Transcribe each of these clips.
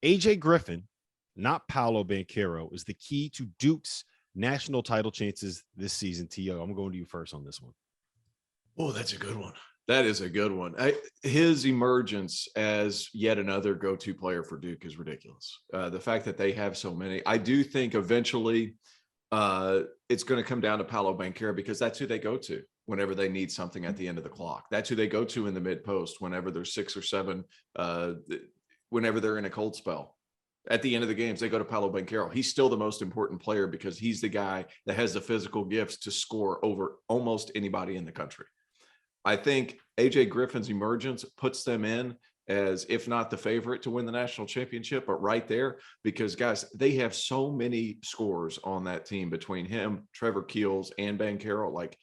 AJ Griffin, not Paolo Banchero, is the key to Duke's national title chances this season. T.O., I'm going to you first on this one. Oh, that's a good one. That is a good one. His emergence as yet another go-to player for Duke is ridiculous. The fact that they have so many, I do think eventually it's going to come down to Paolo Banchero because that's who they go to whenever they need something at the end of the clock. That's who they go to in the mid post whenever there's 6 or 7, whenever they're in a cold spell. At the end of the games, they go to Paolo Banchero. He's still the most important player because he's the guy that has the physical gifts to score over almost anybody in the country. I think AJ Griffin's emergence puts them in as, if not the favorite to win the national championship, but right there, because guys, they have so many scores on that team between him, Trevor Keels, and Banchero. Like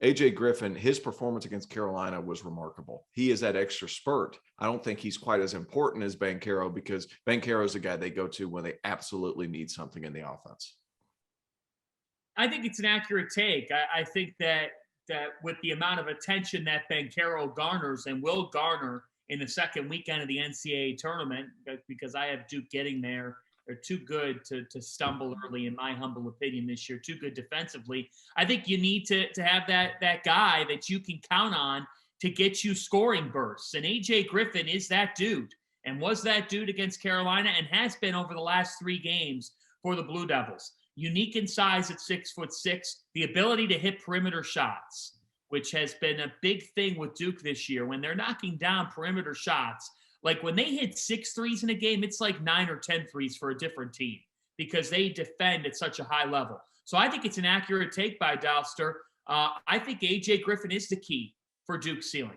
AJ Griffin, his performance against Carolina was remarkable. He is that extra spurt. I don't think he's quite as important as Banchero because Banchero is the guy they go to when they absolutely need something in the offense. I think it's an accurate take. I think that with the amount of attention that Banchero garners and will garner in the second weekend of the NCAA tournament, because I have Duke getting there, they're too good to stumble early, in my humble opinion, this year. Too good defensively. I think you need to have that guy that you can count on to get you scoring bursts. And AJ Griffin is that dude, and was that dude against Carolina, and has been over the last 3 games for the Blue Devils. Unique in size at 6'6", the ability to hit perimeter shots, which has been a big thing with Duke this year. When they're knocking down perimeter shots, like when they hit 6 threes in a game, it's like 9 or 10 threes for a different team because they defend at such a high level. So I think it's an accurate take by Dalster. I think AJ Griffin is the key for Duke's ceiling.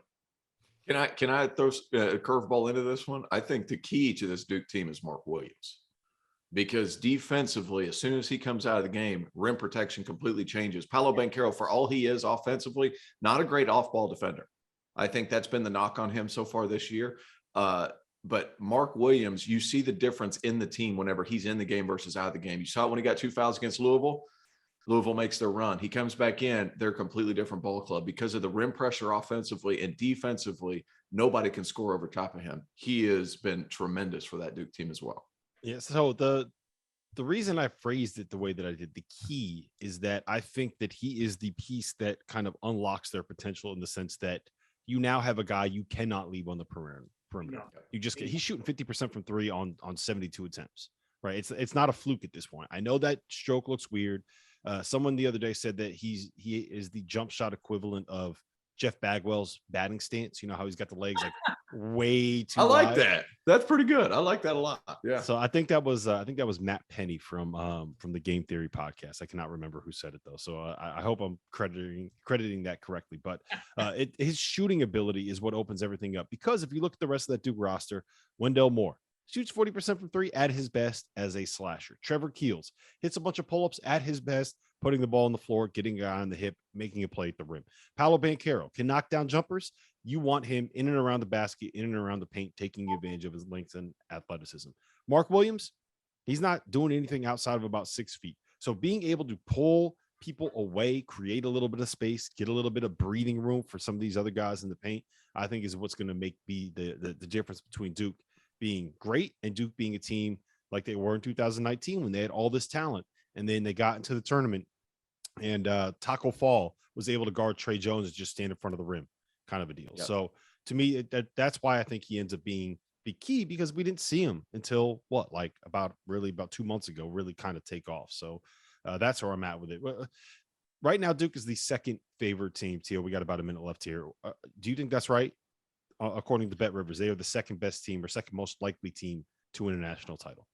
Can I throw a curveball into this one? I think the key to this Duke team is Mark Williams. Because defensively, as soon as he comes out of the game, rim protection completely changes. Paolo Banchero, for all he is offensively, not a great off-ball defender. I think that's been the knock on him so far this year. But Mark Williams, you see the difference in the team whenever he's in the game versus out of the game. You saw it when he got 2 fouls against Louisville. Louisville makes their run. He comes back in, they're a completely different ball club. Because of the rim pressure offensively and defensively, nobody can score over top of him. He has been tremendous for that Duke team as well. Yeah, so the reason I phrased it the way that I did, the key is that I think that he is the piece that kind of unlocks their potential in the sense that you now have a guy you cannot leave on the perimeter. No. You just he's shooting 50% from 3 on 72 attempts, right? It's not a fluke at this point. I know that stroke looks weird. Someone the other day said that he is the jump shot equivalent of Jeff Bagwell's batting stance. You know how he's got the legs like way too I like wide. that. That's pretty good. I like that a lot. Yeah. So I think that was Matt Penny from the Game Theory podcast. I cannot remember who said it though. So I hope I'm crediting that correctly. But his shooting ability is what opens everything up. Because if you look at the rest of that Duke roster, Wendell Moore shoots 40% from 3 at his best as a slasher. Trevor Keels hits a bunch of pull-ups at his best, putting the ball on the floor, getting a guy on the hip, making a play at the rim. Paolo Banchero can knock down jumpers. You want him in and around the basket, in and around the paint, taking advantage of his length and athleticism. Mark Williams, he's not doing anything outside of about 6 feet. So being able to pull people away, create a little bit of space, get a little bit of breathing room for some of these other guys in the paint, I think is what's going to be the difference between Duke being great and Duke being a team like they were in 2019 when they had all this talent. And then they got into the tournament and Taco Fall was able to guard Trey Jones and just stand in front of the rim, kind of a deal. Yep. So to me, that's why I think he ends up being the key, because we didn't see him until about 2 months ago, really kind of take off. So that's where I'm at with it. Right now, Duke is the second favorite team. Tio, we got about a minute left here. Do you think that's right? According to Bet Rivers, they are the second best team or second most likely team to win a national title.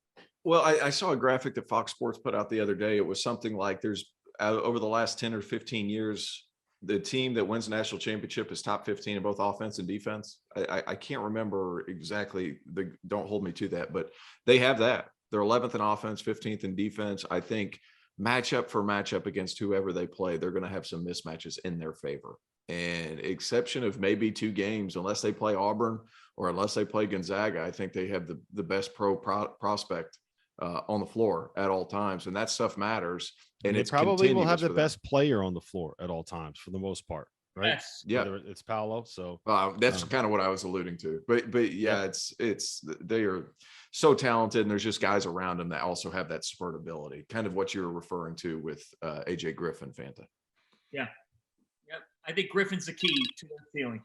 Well, I saw a graphic that Fox Sports put out the other day. It was something like there's over the last 10 or 15 years, the team that wins national championship is top 15 in both offense and defense. I can't remember exactly. Don't hold me to that, but they have that. They're 11th in offense, 15th in defense. I think matchup for matchup against whoever they play, they're going to have some mismatches in their favor. And exception of maybe 2 games, unless they play Auburn or unless they play Gonzaga, I think they have the best prospect on the floor at all times. And that stuff matters. And they it's probably will have the best player on the floor at all times for the most part. right? Yes. Yeah. Whether it's Paolo. So that's kind of what I was alluding to. But yeah, it's they are so talented, and there's just guys around them that also have that spurt ability, kind of what you were referring to with AJ Griffin, Fanta. Yeah. Yep. I think Griffin's the key to their ceiling.